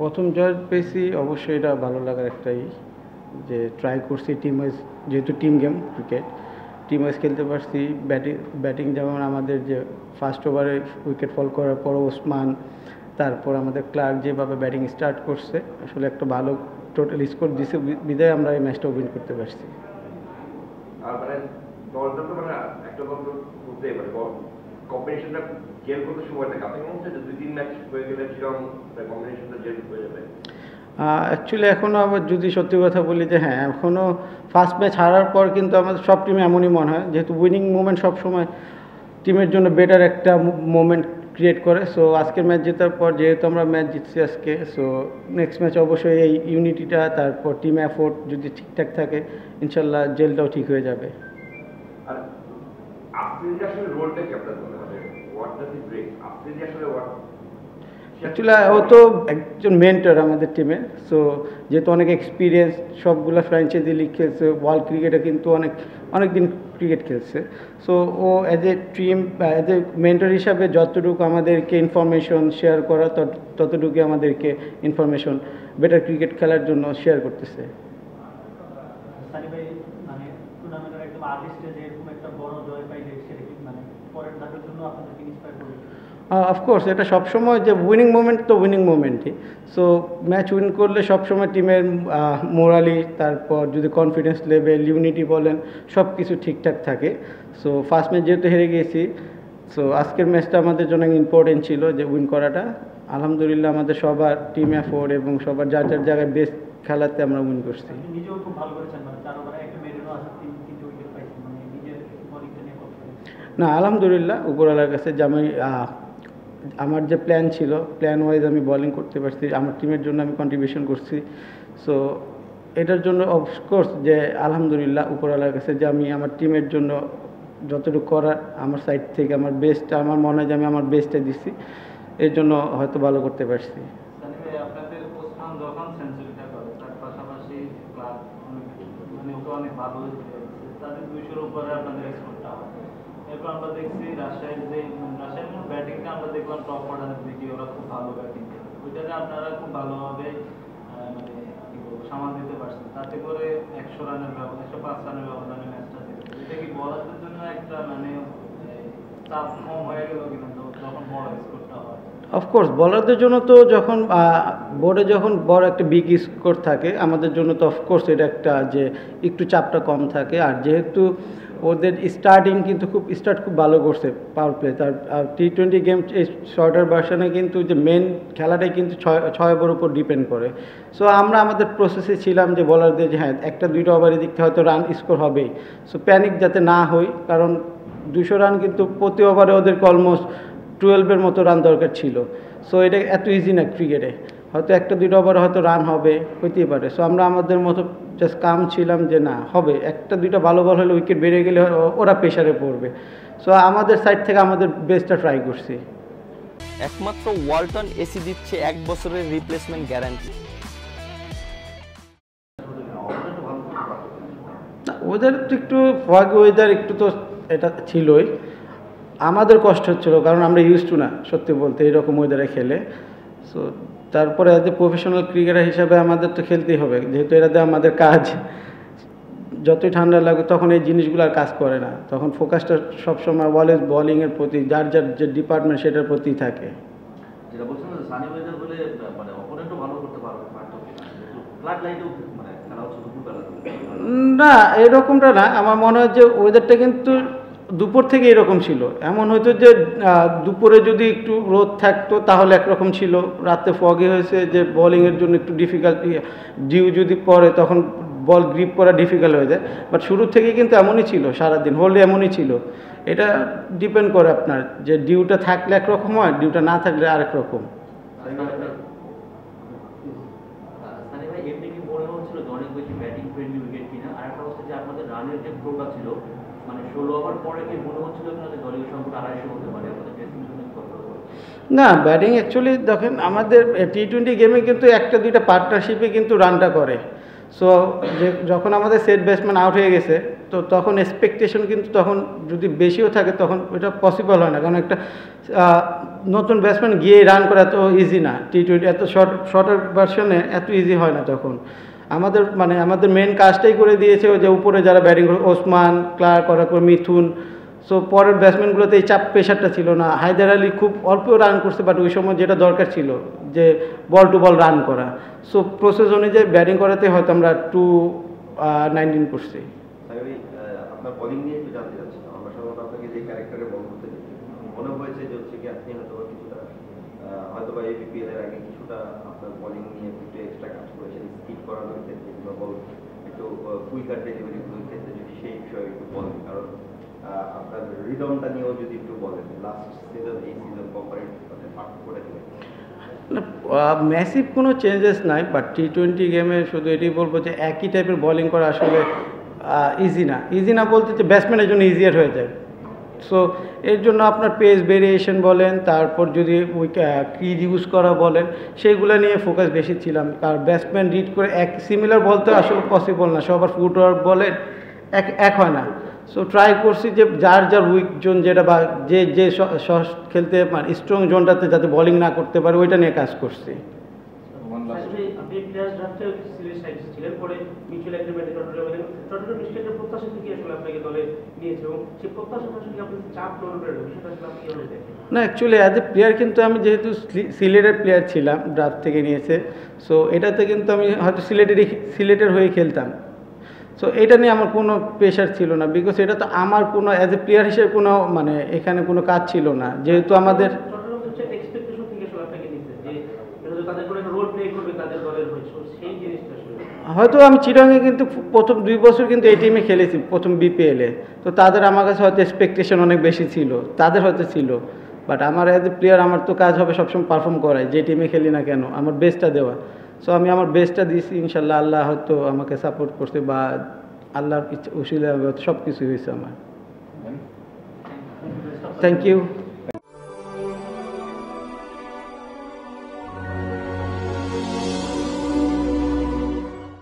প্রথম জয় পেয়েছি, অবশ্যই এটা ভালো লাগার একটাই যে ট্রাই করছি টিম ওয়াইজ, যেহেতু team game cricket, team wise খেলতে পারছি। ব্যাটিং যেমন আমাদের যে ফার্স্ট ওভারে উইকেট ফল করার পর ওসমান, তারপর আমাদের ক্লার্ক যেভাবে ব্যাটিং স্টার্ট করছে, আসলে একটা ভালো টোটাল স্কোর দিছে বিদায় আমরা এই ম্যাচটা উইন করতে পারছি। আর মানে দলটা তো মানে একটা দল তো বুঝতেই পারে কম্বিনেশনটা জেল করতে সময় লাগে। আপনি মনে হচ্ছে যে 2-3 ম্যাচ হয়ে গেলে কিরকম কম্বিনেশনটা জেল হয়ে যাবে? অ্যাকচুয়ালি এখনও আবার যদি সত্যি কথা বলি যে হ্যাঁ, এখনও ফার্স্ট ম্যাচ হারার পর কিন্তু আমাদের সব টিমে এমনই মনে হয়, যেহেতু উইনিং মুভমেন্ট সবসময় টিমের জন্য বেটার একটা মুভমেন্ট ক্রিয়েট করে। সো আজকের ম্যাচ জেতার পর যেহেতু আমরা ম্যাচ জিতছি আজকে, সো নেক্সট ম্যাচ অবশ্যই এই ইউনিটিটা, তারপর টিম এফোর্ট যদি ঠিকঠাক থাকে, ইনশাল্লাহ জেলটাও ঠিক হয়ে যাবে। আর আফ্রিদি আসলে রোলটা কি আপনার মনে হয়? What does he bring? Afridi আসলে অ্যাকচুয়ালি ও তো একজন মেন্টর আমাদের টিমে। সো যেহেতু অনেক এক্সপিরিয়েন্স, সবগুলো ফ্র্যাঞ্চাইজি লিগ খেলছে, ওয়ার্ল্ড ক্রিকেটে কিন্তু অনেক দিন ক্রিকেট খেলছে। সো ও as a team, as a mentor হিসাবে যতটুকু আমাদেরকে ইনফরমেশন শেয়ার করা, ততটুকু আমাদেরকে ইনফরমেশন বেটার ক্রিকেট খেলার জন্য শেয়ার করতেছে। অফকোর্স এটা সবসময় যে উইনিং মোমেন্ট তো উইনিং মোমেন্টই। সো ম্যাচ উইন করলে সবসময় টিমের মোরালি, তারপর যদি কনফিডেন্স লেভেল, ইউনিটি বলেন, সব কিছু ঠিকঠাক থাকে। সো ফার্স্ট ম্যাচ যেহেতু হেরে গিয়েছি, সো আজকের ম্যাচটা আমাদের জন্য ইম্পর্টেন্ট ছিল যে উইন করাটা। আলহামদুলিল্লাহ আমাদের সবার টিম এফোর্ট এবং সবার যার যার জায়গায় বেস্ট খেলাতে আমরা উইন করছি। না, আলহামদুলিল্লাহ উপরওয়ালার কাছে যে আমি আমার যে প্ল্যান ছিল, প্ল্যান ওয়াইজ আমি বোলিং করতে পারছি, আমার টিমের জন্য আমি কন্ট্রিবিউশন করছি। সো এটার জন্য অফকোর্স যে আলহামদুলিল্লাহ উপরওয়ালার কাছে যে আমি আমার টিমের জন্য যতটুকু করার আমার সাইড থেকে আমার বেস্টটা, আমার মনে হয় যে আমি আমার বেস্টটা দিচ্ছি, এর জন্য হয়তো ভালো করতে পারছি। এরপর আমরা দেখছি রাজশাহীর যে ব্যাটিংটা আমরা দেখলাম টপ অর্ডারের দিকে, ওরা খুব ভালো ব্যাটিং করে, ওইটাতে আপনারা খুব ভালোভাবে মানে কি বলবো সামাল দিতে পারছেন, তাতে করে 100 রানের ব্যবধান, 105 রানের ব্যবধানে ম্যাচটা জিতেছে। এটা কি বলারদের জন্য একটা মানে চাপ কম হয়ে গেল কিনা যখন বড় স্কোরটা হয়? অফকোর্স বলারদের জন্য তো যখন বোর্ডে যখন বড় একটা বিগ স্কোর থাকে, আমাদের জন্য তো অফকোর্স এটা একটা যে একটু চাপটা কম থাকে। আর যেহেতু ওদের স্টার্টিং কিন্তু খুব ভালো করছে পাওয়ার প্লে, তার T20 গেম এই শর্টার ভার্সনে কিন্তু যে মেন খেলাটাই কিন্তু 6 ওভার উপর ডিপেন্ড করে। সো আমরা আমাদের প্রসেসে ছিলাম যে বলারদের যে হ্যাঁ, 1-2 ওভারের দিক থেকে হয়তো রান স্কোর হবেই, সো প্যানিক যাতে না হই, কারণ 200 রান কিন্তু প্রতি ওভারে ওদেরকে অলমোস্ট 12-এর মতো রান দরকার ছিল। সো এটা এত ইজি না ক্রিকেটে, হয়তো 1-2 ওভারে হয়তো রান হইতেই পারে। সো আমরা আমাদের মতো জাস্ট কাম ছিলাম যে না হবে, 1-2টা ভালো বল হলে উইকেট বেড়ে গেলে ওরা প্রেশারে পড়বে। সো আমাদের সাইড থেকে আমাদের বেস্টটা ট্রাই করছি। একমাত্র ওয়ালটন এসি দিচ্ছে 1 বছরের রিপ্লেসমেন্ট গ্যারান্টি। ওদের তো একটু ওয়েদার একটু তো এটা ছিলই, আমাদের কষ্ট হচ্ছিলো কারণ আমরা ইউজ টু না সত্যি বলতে এরকম ওয়েদারে খেলে। সো তারপরে অ্যাজ এ প্রফেশনাল ক্রিকেটার হিসাবে আমাদের তো খেলতেই হবে, যেহেতু এটাতে আমাদের কাজ। যতই ঠান্ডা লাগে তখন এই জিনিসগুলো আর কাজ করে না, তখন ফোকাসটা সবসময় অলওয়েজ বোলিংয়ের প্রতি, যার যার যে ডিপার্টমেন্ট সেটার প্রতি থাকে। যেটা বলছেন সানি ওয়েদার বলে মানে অপোনেন্টও ভালো করতে পারবে, ফ্ল্যাট লাইটেও মানে খেলা হচ্ছে দুপুরবেলা না, এরকমটা না। আমার মনে হয় যে ওয়েদারটা কিন্তু দুপুর থেকে এরকম ছিল, এমন হয়তো যে দুপুরে যদি একটু রোদ থাকতো তাহলে একরকম ছিল, রাতে ফগি হয়েছে যে বোলিংয়ের জন্য একটু ডিফিকাল্টি, ডিউ যদি পড়ে তখন বল গ্রিপ করা ডিফিকাল্ট হয়ে যায়। বাট শুরু থেকে কিন্তু এমনই ছিল, সারাদিন হোল্ডে এমনই ছিল। এটা ডিপেন্ড করে আপনার যে ডিউটা থাকলে একরকম হয়, ডিউটা না থাকলে আরেক রকম। রানের যে ফ্লোটা ছিল মানে 16 ওভার পরে কি মনে হচ্ছিল যে দলীয় সংখ্যা 250 হতে পারে আমাদের টেস্টিং জন্য? না, ব্যাটিং অ্যাকচুয়ালি দেখেন আমাদের T20 গেমে কিন্তু 1-2টা পার্টনারশিপে কিন্তু রানটা করে। সো যখন আমাদের সেট ব্যাটসম্যান আউট হয়ে গেছে, তো তখন এক্সপেকটেশন কিন্তু তখন যদি বেশিও থাকে তখন এটা পসিবল হয় না, কারণ একটা নতুন ব্যাটসম্যান গিয়ে রান করা এত ইজি না, টি-20 এত শর্টার ভার্সনে এত ইজি হয় না। তখন আমাদের মেন কাজটাই করে দিয়েছে ওই যে উপরে যারা ব্যাটিং করে, ওসমান, ক্লার্ক, করার পর মিথুন। সো পরের ব্যাটসম্যানগুলোতে এই চাপ প্রেশারটা ছিল না। হায়দার আলী খুব অল্প রান করছে, বাট ওই সময় যেটা দরকার ছিল যে বল টু বল রান করা। সো প্রসেস অনুযায়ী ব্যাটিং করাতে হয়তো আমরা 219 করছি। আপনার বোলিং নিয়ে একটু জানতে চাচ্ছিলাম। আমরা সাধারণত আপনাকে যে ক্যারেক্টারে বল করতে দেখি, মনে হয়েছে যে হচ্ছে কি আপনি হয়তোবা এই বিপিএল এর আগে কিছুটা আপনার বোলিং নিয়ে একটু এক্সট্রা কাজ করেছেন, স্পিড করানোর ক্ষেত্রে কিংবা বল একটু কুইকার ডেলিভারিগুলোর ক্ষেত্রে, যদি সেই বিষয়ে একটু বলেন। কারণ আপনার রিদমটা নিয়েও যদি একটু বলেন, লাস্ট সিজন এই সিজন কম্পারেট পার্থক্যটা কি? ম্যাসিভ কোনো চেঞ্জেস নাই, বাট টি-20 গেমে শুধু এটাই বলবো যে একই টাইপের বোলিং করা আসলে ইজি না বলতে যে ব্যাটসম্যানের জন্য ইজিয়ার হয়ে যায়। সো এর জন্য আপনার পেস ভেরিয়েশন বলেন, তারপর যদি ক্রিজ ইউজ করা বলেন, সেইগুলো নিয়ে ফোকাস বেশি ছিলাম। আর ব্যাটসম্যান রিড করে এক সিমিলার বল তো আসলে পসিবল না, সবার ফুটওয়ার্ক বলেন এক হয় না। সো ট্রাই করছি যে যার উইক জোন যেটা বা যে খেলতে স্ট্রং জোনটাতে যাতে বোলিং না করতে পারে ওইটা নিয়ে কাজ করছি। আপনি প্লেয়ার্স ড্রাফটে সিলেক্ট ছিলেন, পরে মিউচুয়াল এগ্রিমেন্টে টর্নেডো মিস্টেকের প্রত্যাশা থেকে আসলে আপনাকে দলে নিয়েছে, এবং সেই প্রত্যাশাটা আসলে আপনি চাপ টর্নেডোর বিষয়টা আসলে আপনি কিভাবে দেখেন? না, অ্যাকচুয়ালি অ্যাজ এ প্লেয়ার কিন্তু আমি যেহেতু সিলেটের প্লেয়ার ছিলাম, ড্রাফট থেকে নিয়েছে, সো এটাতে কিন্তু আমি হয়তো সিলেটের হয়ে খেলতাম। সো এটা নিয়ে আমার কোনো প্রেশার ছিল না, বিকজ এটা তো আমার কোনো অ্যাজ এ প্লেয়ার হিসেবে কোনো এখানে কোনো কাজ ছিল না, যেহেতু আমাদের হয়তো আমি চিটাগাংয়ে কিন্তু প্রথম 2 বছর কিন্তু এই টিমে খেলেছি, প্রথম বিপিএলে। তো তাদের আমার কাছে হয়তো এক্সপেকটেশন অনেক বেশি ছিল, তাদের হয়তো ছিল, বাট আমার অ্যাজ এ প্লেয়ার আমার তো কাজ হবে সবসময় পারফর্ম করাই, যে টিমে খেলি না কেন আমার বেস্টটা দেওয়া। সো আমি আমার বেস্টটা দিয়েছি, ইনশাল্লাহ আল্লাহ হয়তো আমাকে সাপোর্ট করছে, বা আল্লাহর উসিলায় সব কিছু হয়েছে আমার। Thank you.